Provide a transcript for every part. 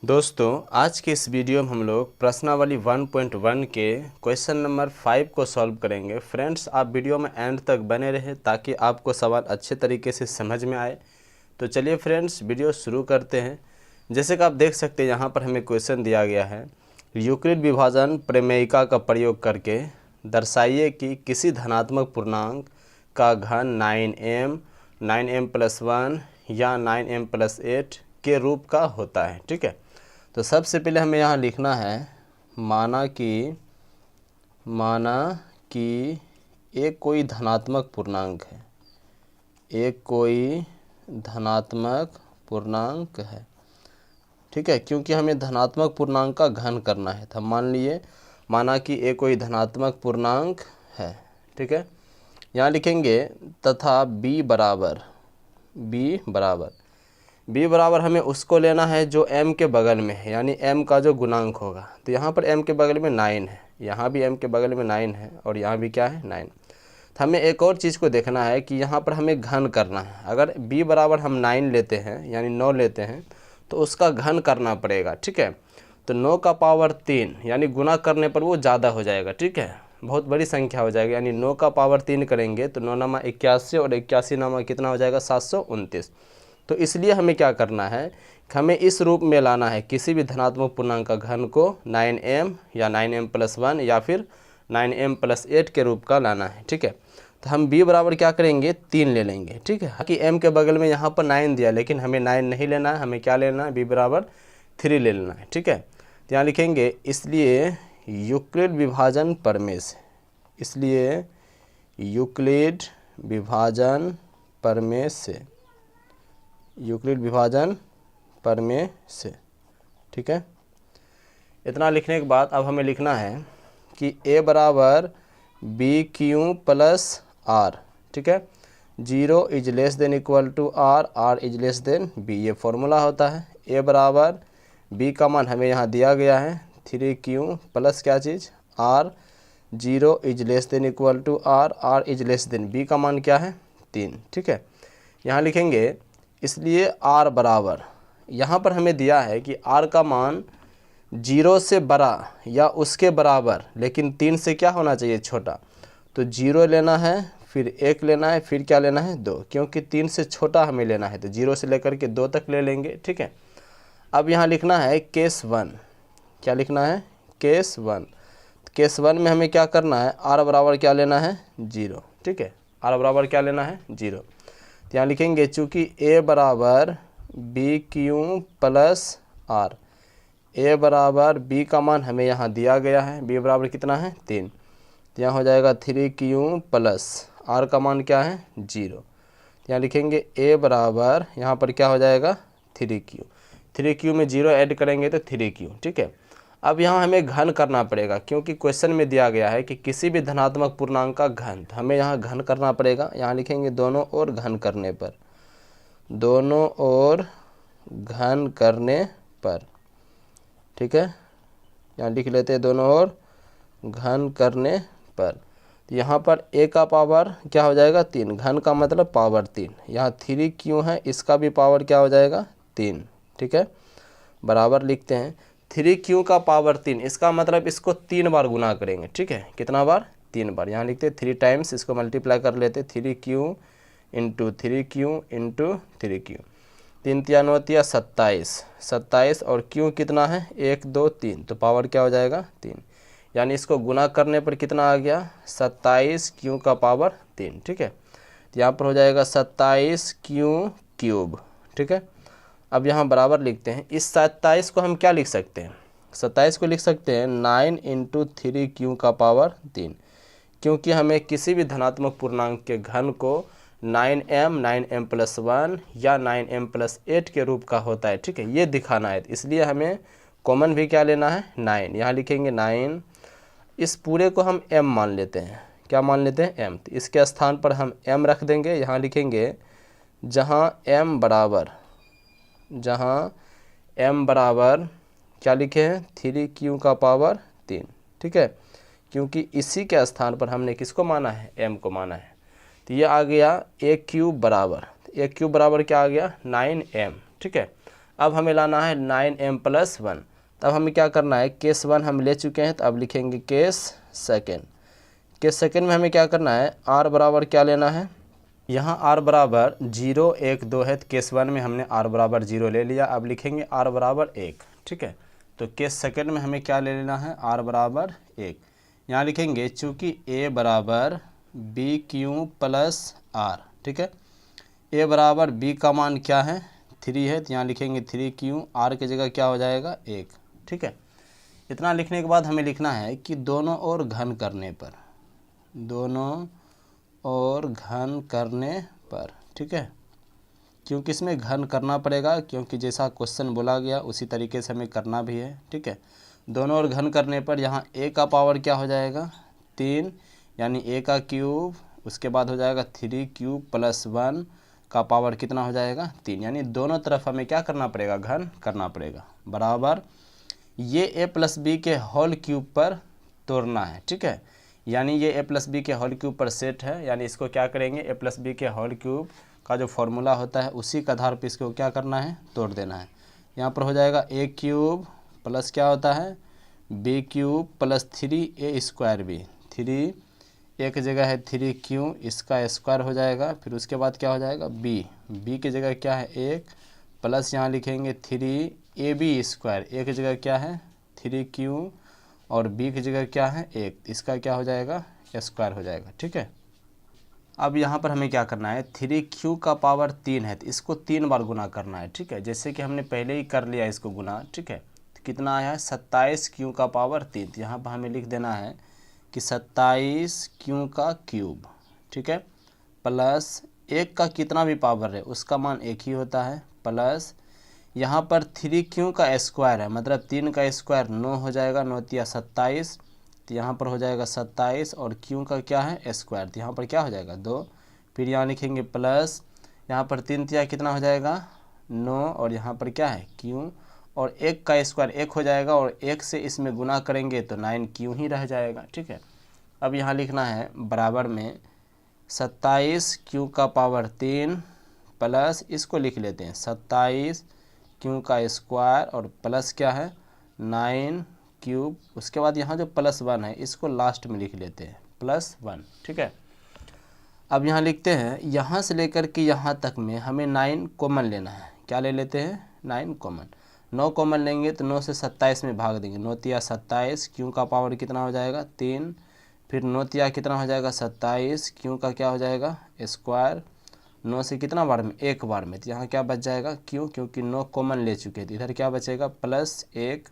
दोस्तों आज के इस वीडियो में हम लोग प्रश्नावली 1.1 के क्वेश्चन नंबर 5 को सॉल्व करेंगे। फ्रेंड्स आप वीडियो में एंड तक बने रहें ताकि आपको सवाल अच्छे तरीके से समझ में आए। तो चलिए फ्रेंड्स वीडियो शुरू करते हैं। जैसे कि आप देख सकते हैं यहाँ पर हमें क्वेश्चन दिया गया है, यूक्लिड विभाजन प्रमेयिका का प्रयोग करके दर्शाइए कि किसी धनात्मक पूर्णांक का घन 9m, 9m+1 या 9m+8 के रूप का होता है। ठीक है, तो सबसे पहले हमें यहाँ लिखना है माना कि एक कोई धनात्मक पूर्णांक है, एक कोई धनात्मक पूर्णांक है। ठीक है, क्योंकि हमें धनात्मक पूर्णांक का घन करना है तो माना कि एक कोई धनात्मक पूर्णांक है। ठीक है, यहाँ लिखेंगे तथा b बराबर हमें उसको लेना है जो m के बगल में है, यानी m का जो गुणांक होगा। तो यहाँ पर m के बगल में 9 है, यहाँ भी m के बगल में 9 है और यहाँ भी क्या है 9। तो हमें एक और चीज़ को देखना है कि यहाँ पर हमें घन करना है। अगर b बराबर हम 9 लेते हैं यानी 9 लेते हैं तो उसका घन करना पड़ेगा। ठीक है, तो 9 का पावर 3 यानी गुना करने पर वो ज़्यादा हो जाएगा। ठीक है, बहुत बड़ी संख्या हो जाएगी, यानी 9 का पावर 3 करेंगे तो 9 नामा 81 और 81 नामा कितना हो जाएगा 729। तो इसलिए हमें क्या करना है, हमें इस रूप में लाना है किसी भी धनात्मक पूर्णांक का घन को 9m या 9m+1 या फिर 9m+8 के रूप का लाना है। ठीक है, तो हम b बराबर क्या करेंगे 3 ले लेंगे। ठीक है, कि m के बगल में यहाँ पर 9 दिया, लेकिन हमें 9 नहीं लेना है, हमें क्या लेना है b बराबर 3 ले लेना है। ठीक है, तो यहाँ लिखेंगे इसलिए यूक्लिड विभाजन प्रमेय से, इसलिए यूक्लिड विभाजन प्रमेय से, यूक्लिड विभाजन प्रमेय से। ठीक है, इतना लिखने के बाद अब हमें लिखना है कि a बराबर BQ+R। ठीक है, 0 is less than equal to R, R is less than B, ये फॉर्मूला होता है। a बराबर B का मान हमें यहाँ दिया गया है 3Q प्लस क्या चीज़ R, 0 is less than equal to R, R is less than B का मान क्या है 3। ठीक है, यहाँ लिखेंगे इसलिए R बराबर, यहाँ पर हमें दिया है कि R का मान 0 से बड़ा या उसके बराबर, लेकिन 3 से क्या होना चाहिए छोटा। तो 0 लेना है, फिर 1 लेना है, फिर क्या लेना है 2, क्योंकि 3 से छोटा हमें लेना है तो 0 से लेकर के 2 तक ले लेंगे। ठीक है, अब यहाँ लिखना है केस 1, क्या लिखना है केस 1। केस 1 में हमें क्या करना है, R बराबर क्या लेना है 0। ठीक है, R बराबर क्या लेना है 0। तो यहाँ लिखेंगे चूँकि a बराबर BQ+R, a बराबर b का मान हमें यहाँ दिया गया है, b बराबर कितना है 3, तो यहाँ हो जाएगा 3Q प्लस R का मान क्या है 0। तो यहाँ लिखेंगे a बराबर यहाँ पर क्या हो जाएगा 3Q, 3Q में 0 ऐड करेंगे तो 3Q। ठीक है, अब यहाँ हमें घन करना पड़ेगा क्योंकि क्वेश्चन में दिया गया है कि किसी भी धनात्मक पूर्णांक का घन, तो हमें यहाँ घन करना पड़ेगा। यहाँ लिखेंगे दोनों ओर घन करने पर, दोनों ओर घन करने पर। ठीक है, यहाँ लिख लेते हैं दोनों ओर घन करने पर। तो यहाँ पर a का पावर क्या हो जाएगा 3, घन का मतलब पावर 3, यहाँ 3Q है, इसका भी पावर क्या हो जाएगा 3। ठीक है, बराबर लिखते हैं 3Q का पावर 3, इसका मतलब इसको 3 बार गुना करेंगे। ठीक है, कितना बार 3 बार, यहाँ लिखते 3 टाइम्स, इसको मल्टीप्लाई कर लेते 3Q into 3Q into 3Q, 3 3 9 27, 27 और Q कितना है 1 2 3, तो पावर क्या हो जाएगा 3, यानी इसको गुना करने पर कितना आ गया 27Q का पावर 3। ठीक है, तो यहाँ पर हो जाएगा 27Q³। ठीक है, अब यहाँ बराबर लिखते हैं, इस 27 को हम क्या लिख सकते हैं, 27 को लिख सकते हैं 9 इंटू 3Q का पावर 3, क्योंकि हमें किसी भी धनात्मक पूर्णांक के घन को 9m, 9m+1 या 9m+8 के रूप का होता है। ठीक है, ये दिखाना है, इसलिए हमें कॉमन भी क्या लेना है 9, यहाँ लिखेंगे 9, इस पूरे को हम m मान लेते हैं, क्या मान लेते हैं m, तो इसके स्थान पर हम m रख देंगे। यहाँ लिखेंगे जहाँ m बराबर क्या लिखे हैं 3Q का पावर 3। ठीक है, क्योंकि इसी के स्थान पर हमने किसको माना है m को माना है, तो ये आ गया a³ बराबर, a³ बराबर क्या आ गया 9m। ठीक है, अब हमें लाना है 9m+1। तब हमें क्या करना है, केस 1 हम ले चुके हैं, तो अब लिखेंगे केस सेकेंड। केस सेकेंड में हमें क्या करना है, r बराबर क्या लेना है, यहाँ r बराबर 0 1 2 है, तो केस 1 में हमने r बराबर 0 ले लिया। अब लिखेंगे r बराबर 1, ठीक है। तो केस सेकेंड में हमें क्या ले लेना है, r बराबर 1। यहाँ लिखेंगे चूँकि a बराबर BQ+R, ठीक है। a बराबर b का मान क्या है, 3 है, तो यहाँ लिखेंगे 3Q, r की जगह क्या हो जाएगा 1, ठीक है। इतना लिखने के बाद हमें लिखना है कि दोनों ओर घन करने पर, दोनों और घन करने पर, ठीक है। क्योंकि इसमें घन करना पड़ेगा, क्योंकि जैसा क्वेश्चन बोला गया उसी तरीके से हमें करना भी है, ठीक है। दोनों और घन करने पर यहाँ a का पावर क्या हो जाएगा 3, यानी a का क्यूब, उसके बाद हो जाएगा 3Q+1 का पावर कितना हो जाएगा 3, यानी दोनों तरफ हमें क्या करना पड़ेगा, घन करना पड़ेगा, बराबर ये a+b के होल क्यूब पर तोड़ना है, ठीक है। यानी ये a+b के होल क्यूब पर सेट है, यानी इसको क्या करेंगे, a+b के होल क्यूब का जो फॉर्मूला होता है उसी के आधार पर इसको क्या करना है, तोड़ देना है। यहाँ पर हो जाएगा a³ प्लस क्या होता है b³ प्लस 3a² 3 एक जगह है 3Q, इसका स्क्वायर हो जाएगा, फिर उसके बाद क्या हो जाएगा b की जगह क्या है 1, प्लस यहाँ लिखेंगे 3ab², एक जगह क्या है 3Q और b की जगह क्या है 1, इसका क्या हो जाएगा स्क्वायर हो जाएगा, ठीक है। अब यहाँ पर हमें क्या करना है, 3Q का पावर 3 है, तो इसको 3 बार गुना करना है, ठीक है। जैसे कि हमने पहले ही कर लिया इसको गुना, ठीक है। तो कितना आया है 27Q का पावर 3, तो यहाँ पर हमें लिख देना है कि 27Q का क्यूब, ठीक है, प्लस 1 का कितना भी पावर है उसका मान 1 ही होता है, प्लस यहाँ पर 3Q का स्क्वायर है, मतलब 3 का स्क्वायर 9 हो जाएगा, 9 तिया 27, तो यहाँ पर हो जाएगा 27 और Q का क्या है स्क्वायर, तो यहाँ पर क्या हो जाएगा 2, फिर यहाँ लिखेंगे प्लस, यहाँ पर 3 तिया कितना हो जाएगा 9 और यहाँ पर क्या है Q, और 1 का स्क्वायर 1 हो जाएगा और 1 से इसमें गुना करेंगे तो 9Q ही रह जाएगा, ठीक है। अब यहाँ लिखना है बराबर में 27Q का पावर 3 प्लस, इसको लिख लेते हैं 27Q का स्क्वायर और प्लस क्या है 9Q, उसके बाद यहाँ जो +1 है इसको लास्ट में लिख लेते हैं +1, ठीक है। अब यहाँ लिखते हैं यहाँ से लेकर के यहाँ तक में हमें 9 कॉमन लेना है, क्या ले लेते हैं 9 कॉमन, 9 कॉमन लेंगे तो 9 से 27 में भाग देंगे, 9 तिया 27, Q का पावर कितना हो जाएगा 3, फिर 9 तिया कितना हो जाएगा 27, Q का क्या हो जाएगा स्क्वायर, 9 से कितना बार में 1 बार में, तो यहाँ क्या बच जाएगा Q, क्योंकि 9 कॉमन ले चुके थे, इधर क्या बचेगा +1,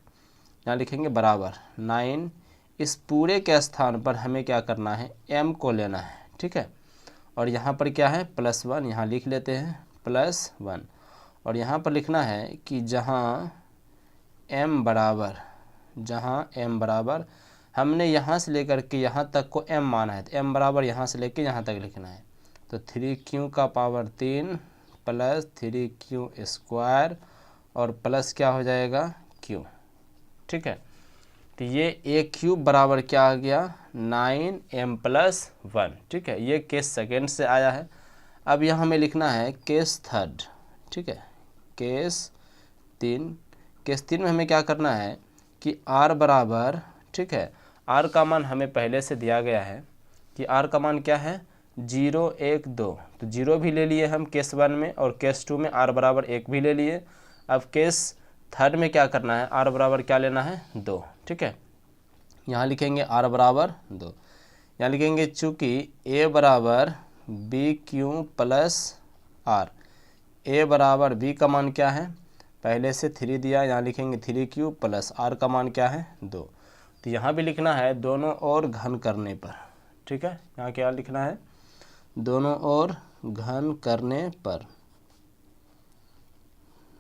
यहाँ लिखेंगे बराबर 9, इस पूरे के स्थान पर हमें क्या करना है m को लेना है, ठीक है। और यहाँ पर क्या है +1, यहाँ लिख लेते हैं +1, और यहाँ पर लिखना है कि जहाँ m बराबर हमने यहाँ से लेकर के यहाँ तक को m माना है, तो m बराबर यहाँ से लेकर यहाँ तक लिखना है, तो 3Q का पावर 3 प्लस 3Q स्क्वायर और प्लस क्या हो जाएगा Q, ठीक है। तो ये a³ बराबर क्या आ गया 9m+1, ठीक है। ये केस सेकेंड से आया है। अब यहाँ हमें लिखना है केस थर्ड, ठीक है, केस 3 में हमें क्या करना है कि r बराबर, ठीक है, r का मान हमें पहले से दिया गया है कि r का मान क्या है 0 1 2, तो 0 भी ले लिए हम केस 1 में और केस 2 में r बराबर 1 भी ले लिए। अब केस थर्ड में क्या करना है, r बराबर क्या लेना है 2, ठीक है। यहाँ लिखेंगे r बराबर 2, यहाँ लिखेंगे चूँकि a बराबर BQ+R, a बराबर b का मान क्या है पहले से 3 दिया, यहाँ लिखेंगे 3Q प्लस r का मान क्या है 2, तो यहाँ भी लिखना है दोनों ओर घन करने पर, ठीक है। यहाँ क्या लिखना है दोनों ओर घन करने पर,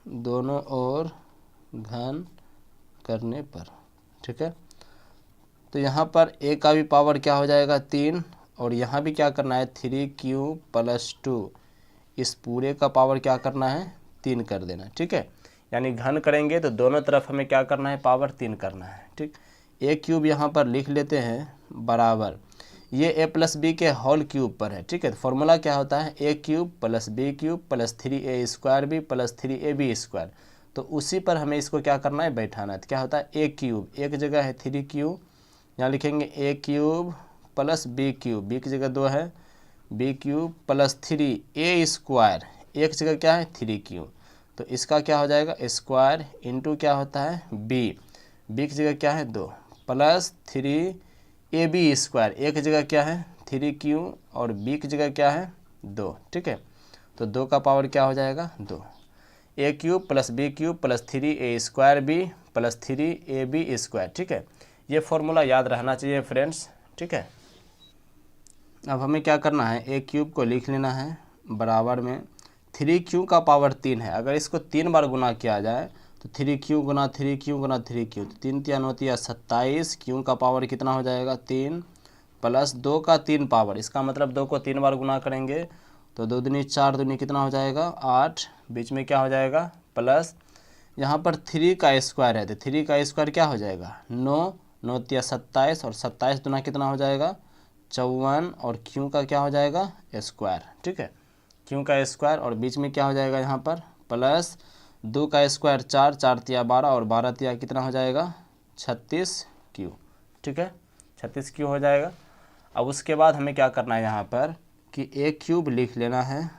दोनों ओर घन करने पर, ठीक है। तो यहाँ पर a का भी पावर क्या हो जाएगा 3 और यहाँ भी क्या करना है 3Q+2, इस पूरे का पावर क्या करना है 3 कर देना, ठीक है। यानी घन करेंगे तो दोनों तरफ हमें क्या करना है पावर 3 करना है, ठीक। a³ यहाँ पर लिख लेते हैं बराबर, ये a+b के होल क्यूब पर है, ठीक है। तो फॉर्मूला क्या होता है a³ + b³ + 3a² b + 3ab², तो उसी पर हमें इसको क्या करना है, बैठाना है। तो क्या होता है, ए क्यूब, एक जगह है 3 क्यूब, यहाँ लिखेंगे A cube plus B cube, B की जगह 2 है, B cube plus 3 A square, एक जगह क्या है 3 क्यूब, तो इसका क्या हो जाएगा स्क्वायर इंटू क्या होता है बी, बी की जगह क्या है 2 प्लस 3 ए बी स्क्वायर, एक जगह क्या है 3 क्यूब और बी की जगह क्या है 2, ठीक है। तो 2 का पावर क्या हो जाएगा 2, A cube plus B cube plus 3 A square B plus 3 A B square, ठीक है। ये फॉर्मूला याद रहना चाहिए फ्रेंड्स, ठीक है। अब हमें क्या करना है, ए क्यूब को लिख लेना है बराबर में 3 क्यू का पावर 3 है, अगर इसको 3 बार गुना किया जाए तो 3 क्यू गुना 3 क्यू गुना 3 क्यू, तो 3 3 9 27, क्यू का पावर कितना हो जाएगा 3 प्लस 2 का 3 पावर, इसका मतलब 2 को 3 बार गुना करेंगे तो 2 दूनी 4 दूनी कितना हो जाएगा 8, बीच में क्या हो जाएगा प्लस, यहाँ पर 3 का स्क्वायर है तो 3 का स्क्वायर क्या हो जाएगा 9, 9 27 और 27 दूना कितना हो जाएगा 54 और क्यू का क्या हो जाएगा स्क्वायर, ठीक है, क्यू का स्क्वायर और बीच में क्या हो जाएगा यहाँ पर प्लस 2 का स्क्वायर 4, 4 तिया 12 और 12 तिया कितना हो जाएगा 36 क्यू, ठीक है, 36 क्यू हो जाएगा। अब उसके बाद हमें क्या करना है यहाँ पर कि ए क्यूब लिख लेना है,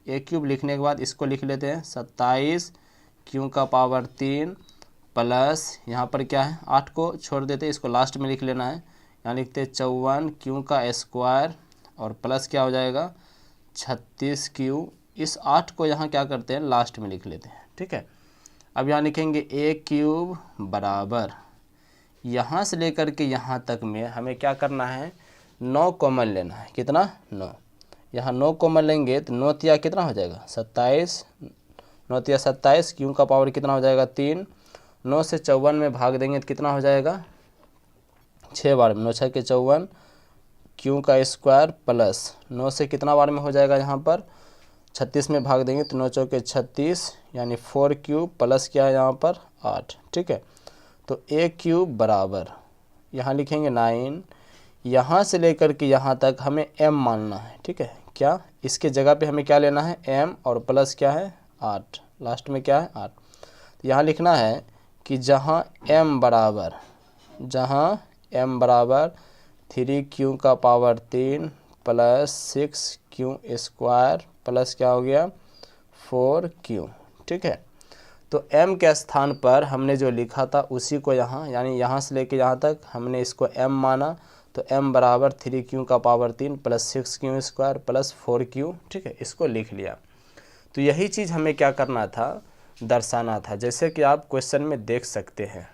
ए क्यूब लिखने के बाद इसको लिख लेते हैं 27 क्यू का पावर 3 प्लस यहाँ पर क्या है 8 को छोड़ देते हैं, इसको लास्ट में लिख लेना है, यहाँ लिखते हैं 54 क्यू का स्क्वायर और प्लस क्या हो जाएगा 36 क्यू, इस 8 को यहाँ क्या करते हैं लास्ट में लिख लेते हैं, ठीक है। अब यहाँ लिखेंगे ए क्यूब बराबर यहाँ से लेकर के यहाँ तक में हमें क्या करना है 9 कॉमन लेना है, कितना 9, यहाँ 9 कॉमन लेंगे तो 9 तिया कितना हो जाएगा 27, 9 तिया 27, क्यू का पावर कितना हो जाएगा 3, 9 से 54 में भाग देंगे तो कितना हो जाएगा 6 बार में, 9 6 के 54, क्यू का स्क्वायर प्लस 9 से कितना बार में हो जाएगा यहाँ पर 36 में भाग देंगे तो 9 चौके 36 यानी 4 क्यूब प्लस क्या है यहाँ पर 8, ठीक है। तो ए क्यूब बराबर यहाँ लिखेंगे 9, यहाँ से लेकर के यहाँ तक हमें m मानना है, ठीक है, क्या इसके जगह पे हमें क्या लेना है m और प्लस क्या है 8, लास्ट में क्या है 8, तो यहाँ लिखना है कि जहाँ m बराबर 3 क्यू का power 3 plus 6 Q square plus क्या हो गया 4 क्यू, ठीक है। तो m के स्थान पर हमने जो लिखा था उसी को यहाँ यानी यहाँ से लेके यहाँ तक हमने इसको m माना, तो m बराबर 3 क्यू का power 3 plus 6 Q square plus 4 Q, ठीक है, इसको लिख लिया। तो यही चीज़ हमें क्या करना था दर्शाना था, जैसे कि आप क्वेश्चन में देख सकते हैं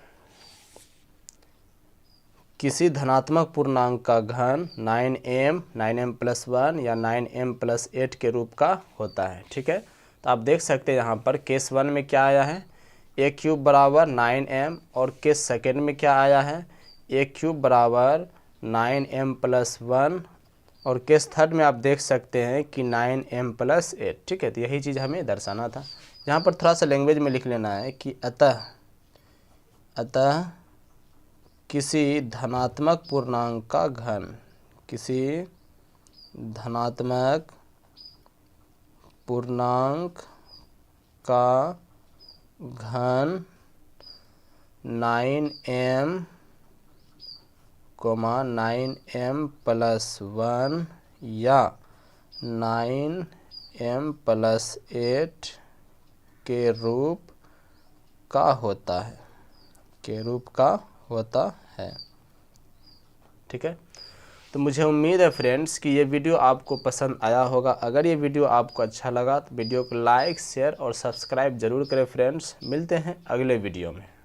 किसी धनात्मक पूर्णांक का घन 9m, 9m प्लस 1 या 9m प्लस 8 के रूप का होता है, ठीक है। तो आप देख सकते हैं यहाँ पर केस 1 में क्या आया है ए क्यूब बराबर 9m और केस सेकेंड में क्या आया है ए क्यूब बराबर 9m प्लस 1 और केस थर्ड में आप देख सकते हैं कि 9m प्लस 8, ठीक है। तो यही चीज़ हमें दर्शाना था। यहाँ पर थोड़ा सा लैंग्वेज में लिख लेना है कि अतः किसी धनात्मक पूर्णांक का घन, किसी धनात्मक पूर्णांक का घन 9m, 9m प्लस 1 या 9m प्लस 8 के रूप का होता है, ठीक है। तो मुझे उम्मीद है फ्रेंड्स कि ये वीडियो आपको पसंद आया होगा। अगर ये वीडियो आपको अच्छा लगा तो वीडियो को लाइक शेयर और सब्सक्राइब जरूर करें फ्रेंड्स। मिलते हैं अगले वीडियो में।